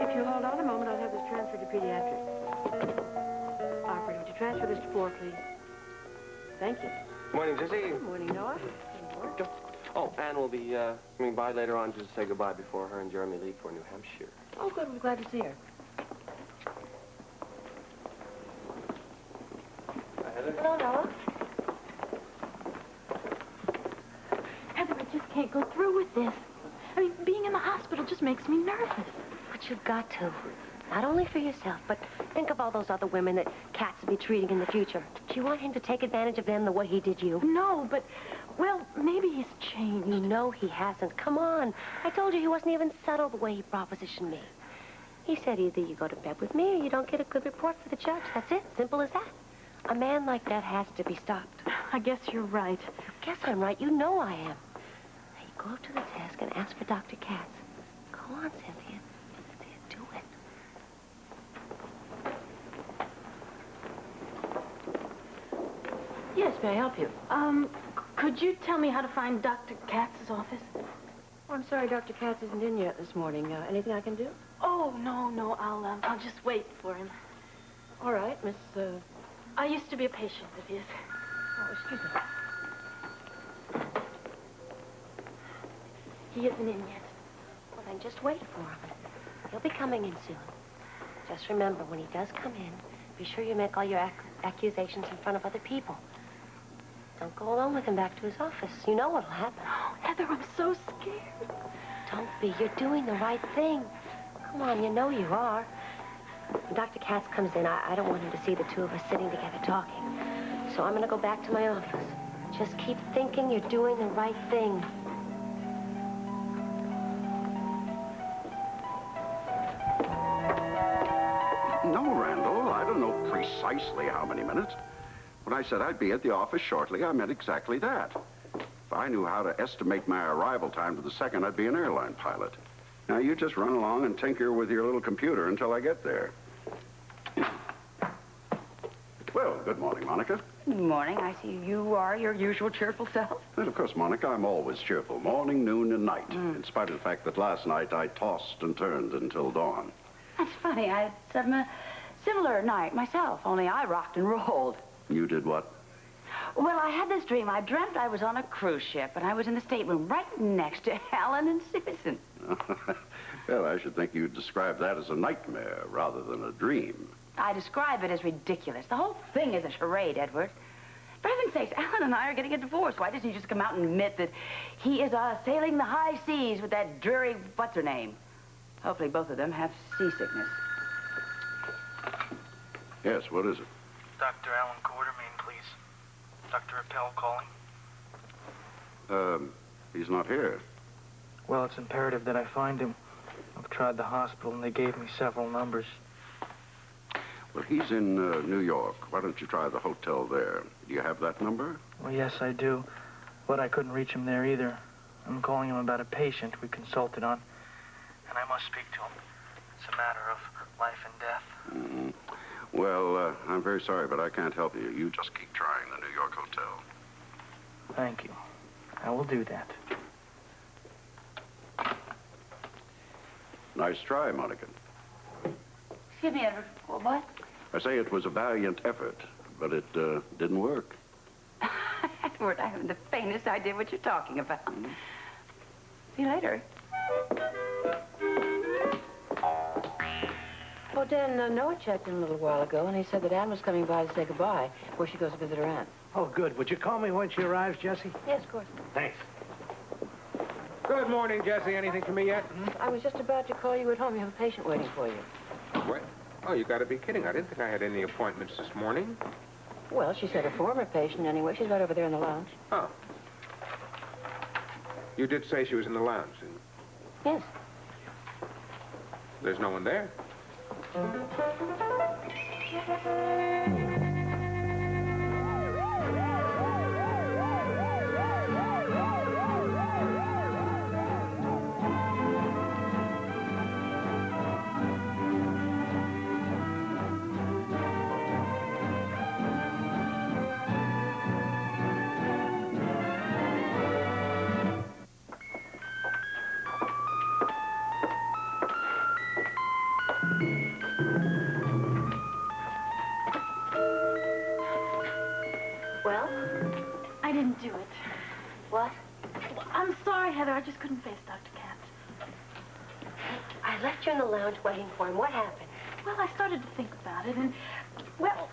If you hold on a moment, I'll have this transferred to pediatrics. Operator, would you transfer this to 4, please? Thank you. Morning, Jesse. Good morning, Noah. Good morning. Oh, Anne will be coming by later on just to say goodbye before her and Jeremy leave for New Hampshire. Oh, good. We're glad to see her. Hi, Heather. Hello, Noah. Heather, I just can't go through with this. I mean, being in the hospital just makes me nervous. But you've got to. Not only for yourself, but think of all those other women that Katz will be treating in the future. Do you want him to take advantage of them the way he did you? No, but, well, maybe he's changed. You know he hasn't. Come on. I told you he wasn't even subtle the way he propositioned me. He said either you go to bed with me or you don't get a good report for the judge. That's it. Simple as that. A man like that has to be stopped. I guess you're right. I guess I'm right. You know I am. Now, you go up to the desk and ask for Dr. Katz. Go on, Cynthia. Do it. Yes, may I help you? Could you tell me how to find Dr. Katz's office? Oh, I'm sorry, Dr. Katz isn't in yet this morning. Anything I can do? Oh, no, I'll just wait for him. All right, Miss, I used to be a patient of his. Oh, excuse me. He isn't in yet. Well, then just wait for him. He'll be coming in soon. Just remember, when he does come in, be sure you make all your accusations in front of other people. Don't go alone with him back to his office. You know what'll happen. Oh, Heather, I'm so scared. Don't be. You're doing the right thing. Come on, you know you are. When Dr. Katz comes in, I don't want him to see the two of us sitting together talking. So I'm going to go back to my office. Just keep thinking you're doing the right thing. No, Randall, I don't know precisely how many minutes. When I said I'd be at the office shortly, I meant exactly that. If I knew how to estimate my arrival time to the second, I'd be an airline pilot. Now, you just run along and tinker with your little computer until I get there. Well, good morning, Monica. Good morning. I see you are your usual cheerful self. Well, of course, Monica, I'm always cheerful, morning, noon, and night, in spite of the fact that last night I tossed and turned until dawn. That's funny. I had a similar night myself, only I rocked and rolled. You did what? Well, I had this dream. I dreamt I was on a cruise ship, and I was in the stateroom right next to Helen and Susan. Well, I should think you'd describe that as a nightmare rather than a dream. I describe it as ridiculous. The whole thing is a charade, Edward. For heaven's sakes, Alan and I are getting a divorce. Why doesn't he just come out and admit that he is sailing the high seas with that dreary what's-her-name? Hopefully both of them have seasickness. Yes, what is it? Dr. Alan Quartermain, please. Dr. Appel calling. He's not here. Well, it's imperative that I find him. I've tried the hospital, and they gave me several numbers. Well, he's in New York. Why don't you try the hotel there? Do you have that number? Well, yes, I do. But I couldn't reach him there either. I'm calling him about a patient we consulted on. And I must speak to him. It's a matter of life and death. Mm-hmm. Well, I'm very sorry, but I can't help you. You just keep trying the New York hotel. Thank you. I will do that. Nice try, Monica. Excuse me, Edward. What? I say it was a valiant effort, but it didn't work. Edward, I haven't the faintest idea what you're talking about. See you later. Oh, Dan, Noah checked in a little while ago, and he said that Anne was coming by to say goodbye before she goes to visit her aunt. Oh, good. Would you call me when she arrives, Jesse? Yes, of course. Thanks. Good morning, Jesse. Anything for me yet? I was just about to call you at home. You have a patient waiting for you. What? Oh, you got to be kidding. I didn't think I had any appointments this morning. Well, she said a former patient anyway. She's right over there in the lounge. Oh. You did say she was in the lounge, and Yes. there's no one there. Well? I didn't do it. What? Well, I'm sorry, Heather. I just couldn't face Dr. Katz. I left you in the lounge waiting for him. What happened? Well, I started to think about it, and, well,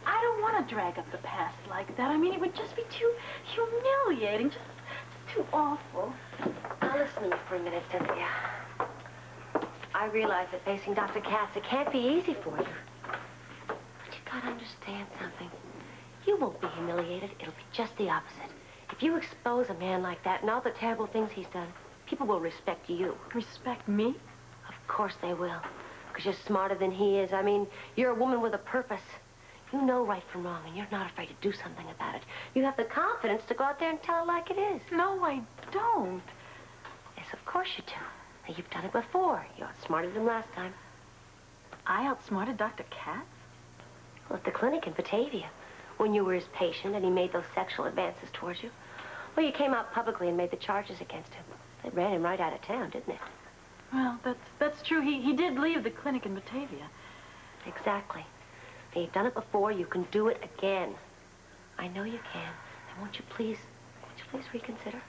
I don't want to drag up the past like that. I mean, it would just be too humiliating, just too awful. Now, listen to me for a minute, Cynthia. I realize that facing Dr. Katz, it can't be easy for you. But you gotta understand something. You won't be humiliated. It'll be just the opposite. If you expose a man like that and all the terrible things he's done, people will respect you. Respect me? Of course they will. Because you're smarter than he is. I mean, you're a woman with a purpose. You know right from wrong, and you're not afraid to do something about it. You have the confidence to go out there and tell it like it is. No, I don't. Yes, of course you do. Now, you've done it before. You outsmarted him last time. I outsmarted Dr. Katz? Well, at the clinic in Batavia, when you were his patient and he made those sexual advances towards you. Well, you came out publicly and made the charges against him. They ran him right out of town, didn't it? Well, that's true. He did leave the clinic in Batavia. Exactly. Now, you've done it before. You can do it again. I know you can. And won't you please reconsider?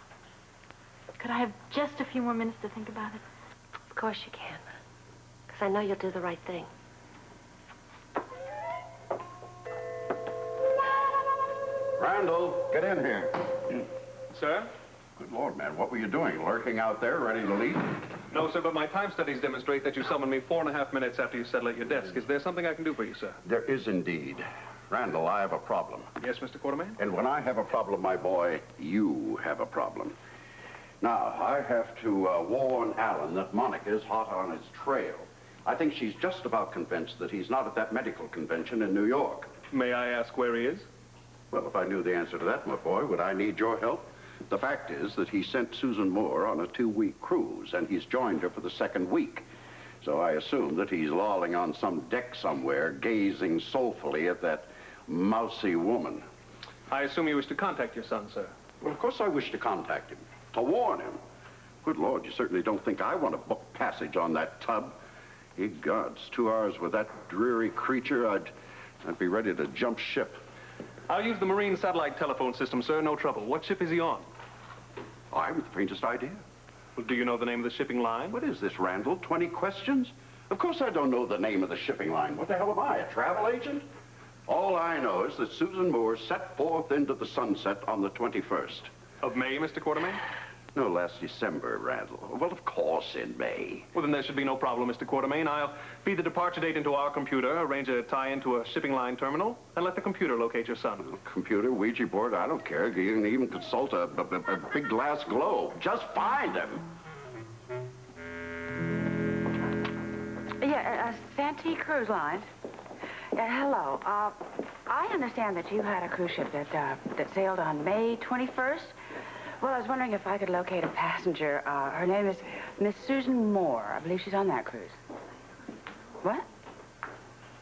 Could I have just a few more minutes to think about it? Of course you can. Because I know you'll do the right thing. Randall, get in here. Sir? Good Lord, man, what were you doing? Lurking out there, ready to leave? No, sir, but my time studies demonstrate that you summoned me 4.5 minutes after you settle at your desk. Is there something I can do for you, sir? There is indeed. Randall, I have a problem. Yes, Mr. Quartermain? And when I have a problem, my boy, you have a problem. Now, I have to warn Alan that Monica's hot on his trail. I think she's just about convinced that he's not at that medical convention in New York. May I ask where he is? Well, if I knew the answer to that, my boy, would I need your help? The fact is that he sent Susan Moore on a 2-week cruise, and he's joined her for the 2nd week. So I assume that he's lolling on some deck somewhere, gazing soulfully at that mousy woman. I assume you wish to contact your son, sir. Well, of course I wish to contact him, to warn him. Good Lord, you certainly don't think I want to book passage on that tub. Ye gods, 2 hours with that dreary creature, I'd be ready to jump ship. I'll use the Marine satellite telephone system, sir. No trouble. What ship is he on? I haven't the faintest idea. Well, do you know the name of the shipping line? What is this, Randall? 20 questions? Of course I don't know the name of the shipping line. What the hell am I, a travel agent? All I know is that Susan Moore set forth into the sunset on the 21st. Of May, Mr. Quartermain? No, last December, Randall. Well, of course, in May. Well, then there should be no problem, Mr. Quartermain. I'll feed the departure date into our computer, arrange a tie-in to a shipping line terminal, and let the computer locate your son. Computer, Ouija board, I don't care. You can even consult a big glass globe. Just find him. Yeah, Santee Cruise Lines. Hello. I understand that you had a cruise ship that sailed on May 21st. Well, I was wondering if I could locate a passenger. Her name is Miss Susan Moore. I believe she's on that cruise. What?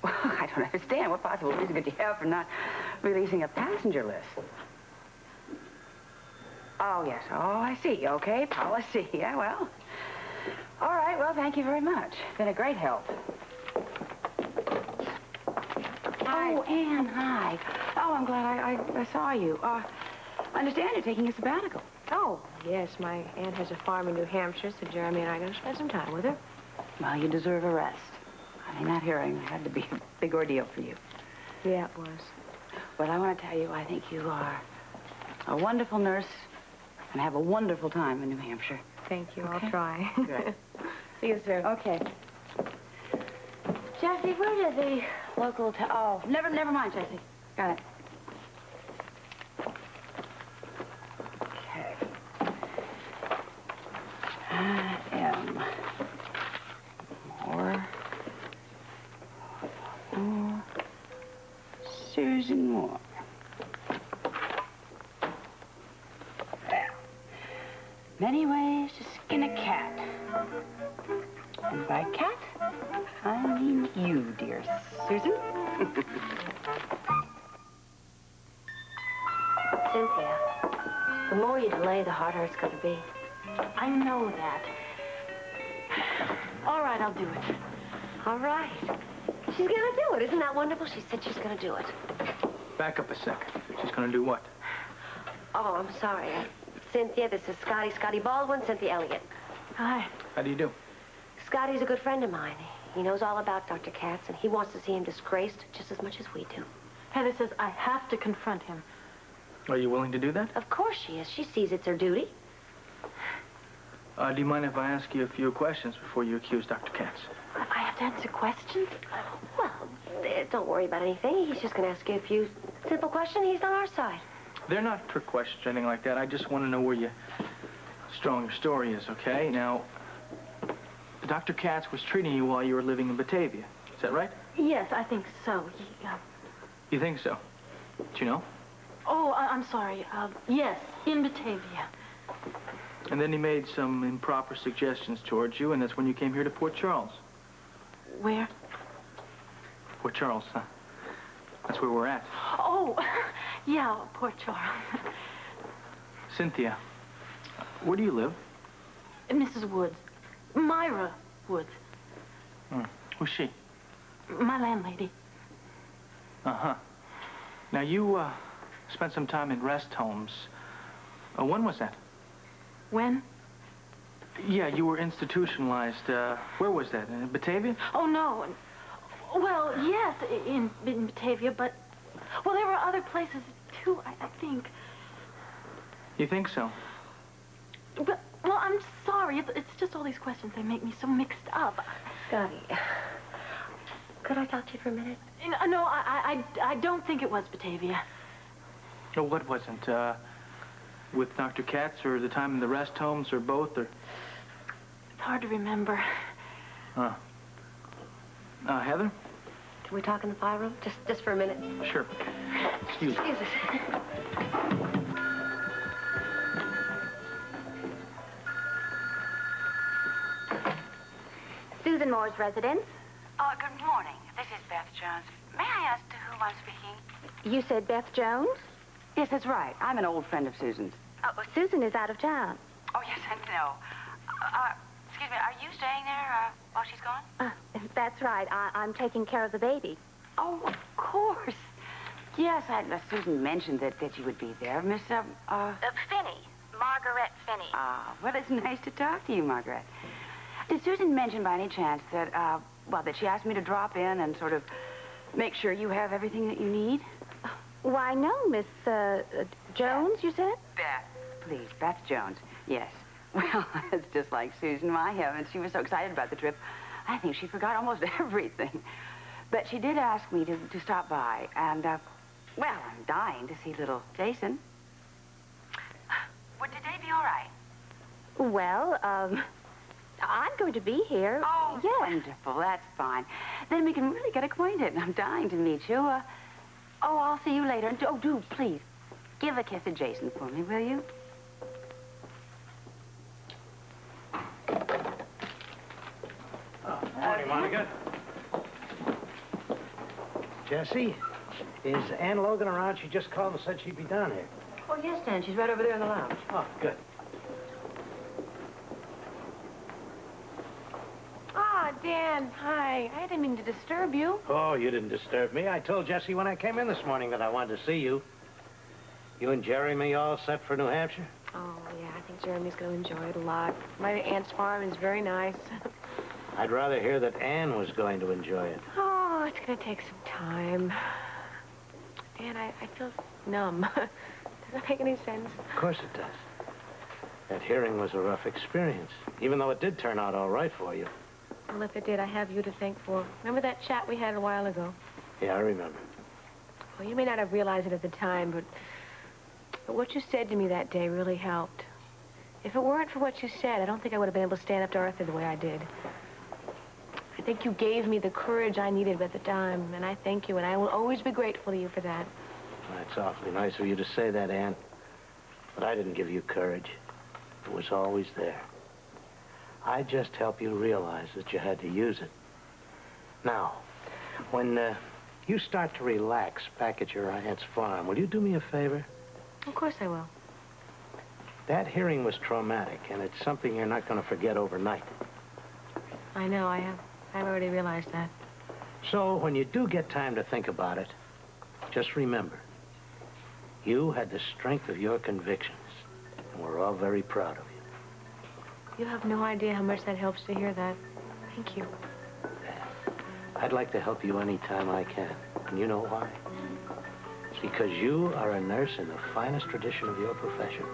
Well, I don't understand. What possible reason could you have for not releasing a passenger list? Oh, yes. Oh, I see. Okay, policy. Yeah, well. All right, well, thank you very much. Been a great help. Hi. Oh, Anne, hi. Oh, I'm glad I saw you. I understand you're taking a sabbatical. Oh, yes, my aunt has a farm in New Hampshire, so Jeremy and I are going to spend some time with her. Well, you deserve a rest. I mean, that hearing had to be a big ordeal for you. Yeah, it was. Well, I want to tell you, I think you are a wonderful nurse and have a wonderful time in New Hampshire. Thank you. Okay. I'll try. Good. See you soon. Okay. Jessie, where did the local oh, never mind, Jessie. Got it. Okay. I am Susan Moore. Many ways to skin a cat. And by cat, I mean you, dear Susan. Cynthia, the more you delay, the harder it's going to be. I know that. All right, I'll do it. All right. She's gonna do it. Isn't that wonderful? She said she's gonna do it. Back up a sec. She's gonna do what? Oh, I'm sorry. Cynthia, this is Scotty. Scotty Baldwin, Cynthia Elliott. Hi. How do you do? Scotty's a good friend of mine. He knows all about Dr. Katz, and he wants to see him disgraced just as much as we do. Heather says I have to confront him. Are you willing to do that? Of course she is. She sees it's her duty. Do you mind if I ask you a few questions before you accuse Dr. Katz? I have to answer questions? Well, don't worry about anything. He's just going to ask you a few simple questions. He's on our side. They're not trick questions or anything like that. I just want to know where your strong story is, okay? Now, Dr. Katz was treating you while you were living in Batavia. Is that right? Yes, I think so. You think so? Do you know? Oh, I'm sorry. Yes, in Batavia. And then he made some improper suggestions towards you, and that's when you came here to Port Charles. Where? Port Charles, huh? That's where we're at. Oh, yeah, Port Charles. Cynthia, where do you live? Mrs. Woods. Myra Woods. Who's she? My landlady. Uh-huh. Now, you, spent some time in rest homes. When was that? When? Yeah, you were institutionalized. Where was that? In Batavia? Oh, no. Well, yes, in Batavia, but... Well, there were other places, too, I think. You think so? But, well, I'm sorry. It's just all these questions. They make me so mixed up. Scotty, could I talk to you for a minute? No, I don't think it was Batavia. No, what wasn't? With Dr. Katz, or the time in the rest homes, or both, or... It's hard to remember. Heather? Can we talk in the fire room? Just for a minute? Sure. Excuse me. Excuse us. Susan Moore's residence. Good morning. This is Beth Jones. May I ask to whom I'm speaking? You said Beth Jones? Yes, that's right. I'm an old friend of Susan's. Oh, Susan is out of town. Oh, yes, I know. Excuse me, are you staying there while she's gone? That's right. I'm taking care of the baby. Oh, of course. Yes, Susan mentioned that you would be there. Miss, Finney. Margaret Finney. Well, it's nice to talk to you, Margaret. Did Susan mention by any chance that, that she asked me to drop in and sort of make sure you have everything that you need? Why, no, Miss, Jones, you said? Beth. Please, Beth Jones. Yes. Well, it's just like Susan. My heavens, she was so excited about the trip. I think she forgot almost everything. But she did ask me to stop by, and, I'm dying to see little Jason. Would today be all right? Well, I'm going to be here. Oh, yes. Wonderful. That's fine. Then we can really get acquainted. I'm dying to meet you. I'll see you later. And do, please, give a kiss to Jason for me, will you? Morning, Monica. Jesse, is Ann Logan around? She just called and said she'd be down here. Oh, yes, Dan. She's right over there in the lounge. Oh, good. Dan, hi. I didn't mean to disturb you. Oh, you didn't disturb me. I told Jesse when I came in this morning that I wanted to see you. You and Jeremy all set for New Hampshire? Oh, yeah, I think Jeremy's going to enjoy it a lot. My aunt's farm is very nice. I'd rather hear that Ann was going to enjoy it. Oh, it's going to take some time. Dan, I feel numb. Does that make any sense? Of course it does. That hearing was a rough experience, even though it did turn out all right for you. Well, if it did, I have you to thank for. Remember that chat we had a while ago? Yeah, I remember. Well, you may not have realized it at the time, but what you said to me that day really helped. If it weren't for what you said, I don't think I would have been able to stand up to Arthur the way I did. I think you gave me the courage I needed at the time, and I thank you, and I will always be grateful to you for that. That's awfully nice of you to say that, Ann. But I didn't give you courage. It was always there. I just helped you realize that you had to use it. Now, when you start to relax back at your aunt's farm, will you do me a favor? Of course I will. That hearing was traumatic, and it's something you're not going to forget overnight. I know, I I've already realized that. So when you do get time to think about it, just remember, you had the strength of your convictions, and we're all very proud of you. You have no idea how much that helps to hear that. Thank you. I'd like to help you any time I can. And you know why? It's because you are a nurse in the finest tradition of your profession.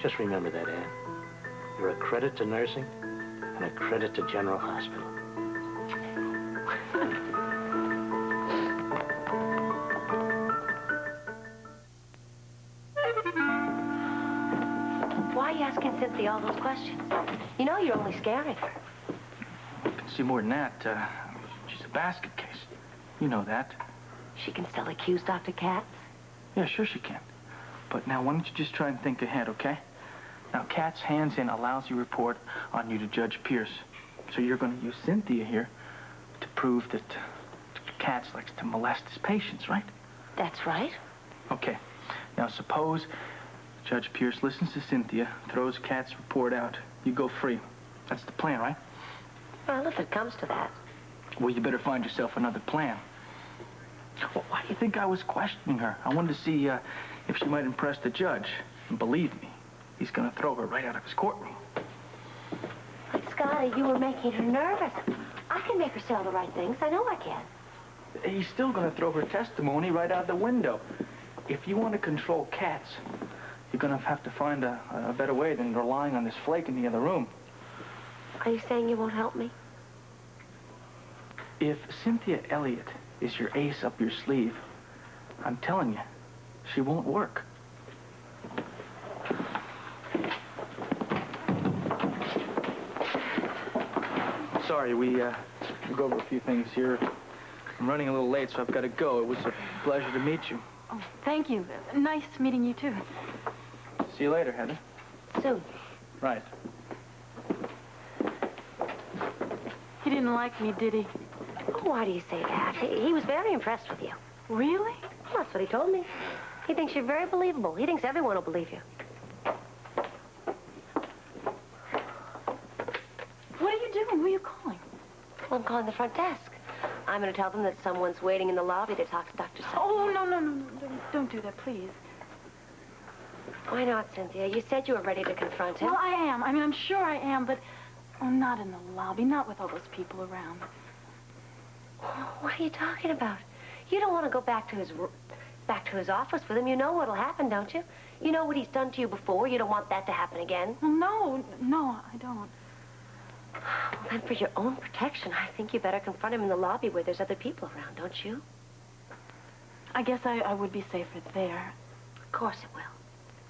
Just remember that, Ann. You're a credit to nursing and a credit to General Hospital. Why are you asking Cynthia all those questions? You know you're only scaring her. You can see more than that. She's a basket case. You know that. She can still accuse Dr. Katz? Yeah, sure she can. But now, why don't you just try and think ahead, okay? Now, Katz hands in a lousy report on you to Judge Pierce. So you're going to use Cynthia here to prove that Katz likes to molest his patients, right? That's right. Okay. Now, suppose Judge Pierce listens to Cynthia, throws Katz's report out. You go free. That's the plan, right? Well, if it comes to that. Well, you better find yourself another plan. Well, why do you think I was questioning her? I wanted to see if she might impress the judge. And believe me, he's going to throw her right out of his courtroom. But, Scotty, you were making her nervous. I can make her say all the right things. I know I can. He's still going to throw her testimony right out the window. If you want to control Katz, you're going to have to find a better way than relying on this flake in the other room. Are you saying you won't help me? If Cynthia Elliott is your ace up your sleeve, I'm telling you, she won't work. Sorry, we go over a few things here. I'm running a little late, so I've got to go. It was a pleasure to meet you. Oh, thank you. Nice meeting you, too. See you later, Heather. Soon. Right. He didn't like me, did he? Oh, why do you say that? He was very impressed with you. Really? Well, that's what he told me. He thinks you're very believable. He thinks everyone will believe you. What are you doing? Who are you calling? Well, I'm calling the front desk. I'm going to tell them that someone's waiting in the lobby to talk to Dr. Sutton. Oh, no. Don't do that, please. Why not, Cynthia? You said you were ready to confront him. Well, I am. I mean, I'm sure I am, but not in the lobby, not with all those people around. What are you talking about? You don't want to go back to his office with him. You know what'll happen, don't you? You know what he's done to you before. You don't want that to happen again. Well, no, I don't. Well, then for your own protection, I think you better confront him in the lobby where there's other people around, don't you? I guess I would be safer there. Of course it will.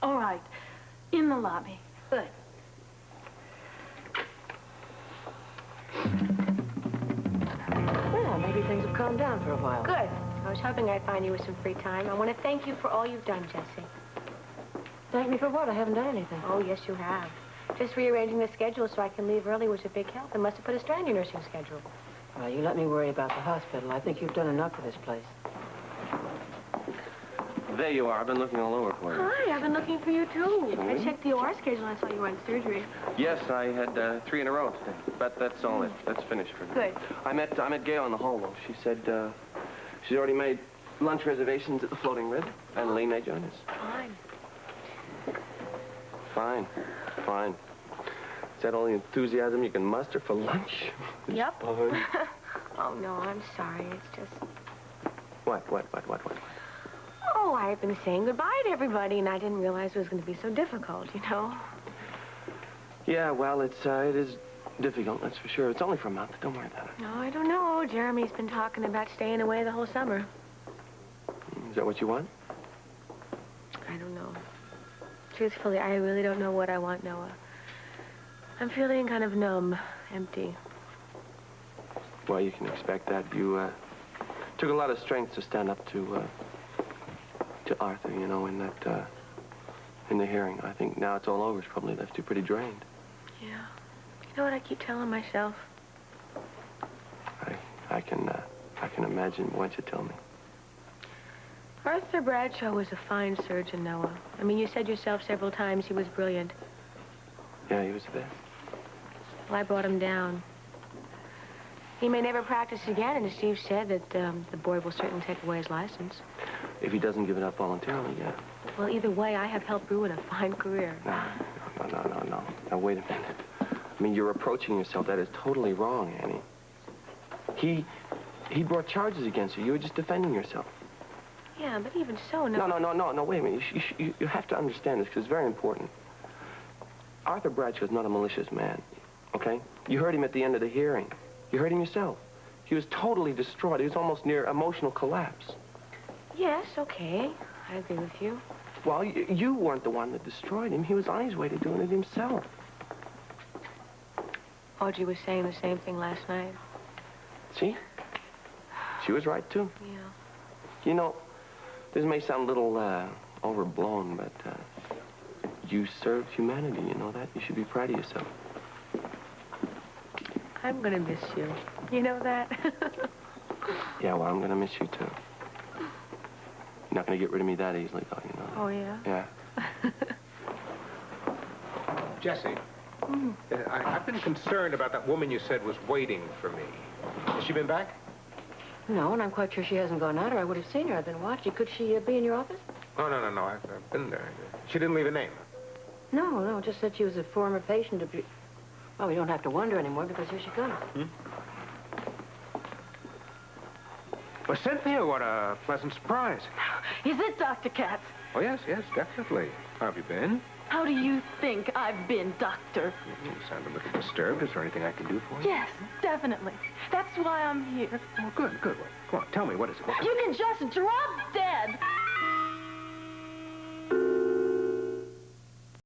All right. In the lobby. Good. Well, maybe things have calmed down for a while. Good. I was hoping I'd find you with some free time. I want to thank you for all you've done, Jessie. Thank me for what? I haven't done anything. Oh, yes, you have. Just rearranging the schedule so I can leave early was a big help. It must have put a strain on your nursing schedule. Well, you let me worry about the hospital. I think you've done enough for this place. There you are. I've been looking all over for you. Hi, I've been looking for you, too. I checked the OR schedule and I saw you were in surgery. Yes, I had 3 in a row today. But that's all it. That's finished for me. Good. I met Gail in the hall, though. She said she's already made lunch reservations at the Floating Rib, and Lee may join us. Fine. Fine. Is that all the enthusiasm you can muster for lunch? Yep. Oh, no, I'm sorry. It's just... What? Oh, I've been saying goodbye to everybody, and I didn't realize it was going to be so difficult, you know? Yeah, well, it is difficult, that's for sure. It's only for a month. Don't worry about it. No, I don't know. Jeremy's been talking about staying away the whole summer. Is that what you want? I don't know. Truthfully, I really don't know what I want, Noah. I'm feeling kind of numb, empty. Well, you can expect that. You took a lot of strength to stand up to Arthur, you know, in the hearing. I think now it's all over. It's probably left you pretty drained. Yeah. You know what I keep telling myself? I can imagine what you tell me. Arthur Bradshaw was a fine surgeon, Noah. I mean, you said yourself several times he was brilliant. Yeah, he was the best. Well, I brought him down. He may never practice again, and Steve said that the board will certainly take away his license. If he doesn't give it up voluntarily, yeah. Well, either way, I have helped ruin a fine career. No. Now, wait a minute. I mean, you're approaching yourself. That is totally wrong, Annie. He brought charges against you. You were just defending yourself. Yeah, but even so, no... No, wait a minute. You have to understand this, because it's very important. Arthur Bradshaw's not a malicious man, okay? You heard him at the end of the hearing. You heard him yourself. He was totally distraught. He was almost near emotional collapse. Yes, okay. I agree with you. Well, you weren't the one that destroyed him. He was on his way to doing it himself. Audrey was saying the same thing last night. See? She was right, too. Yeah. You know, this may sound a little overblown, but you served humanity, you know that? You should be proud of yourself. I'm gonna miss you. You know that? Yeah, well, I'm gonna miss you, too. You're not gonna get rid of me that easily, though, you know that. Oh, yeah? Yeah. Jesse, I've been concerned about that woman you said was waiting for me. Has she been back? No, and I'm quite sure she hasn't gone out, or I would have seen her. I've been watching. Could she be in your office? Oh, no. I've been there. She didn't leave a name. No, just said she was a former patient of... Well, we don't have to wonder anymore, because here she comes. Well, Cynthia, what a pleasant surprise. Is it, Dr. Katz? Oh, yes, definitely. How have you been? How do you think I've been, Doctor? You sound a little disturbed. Is there anything I can do for you? Yes, definitely. That's why I'm here. Oh, good. Well, come on, tell me, what is it? You can just drop dead.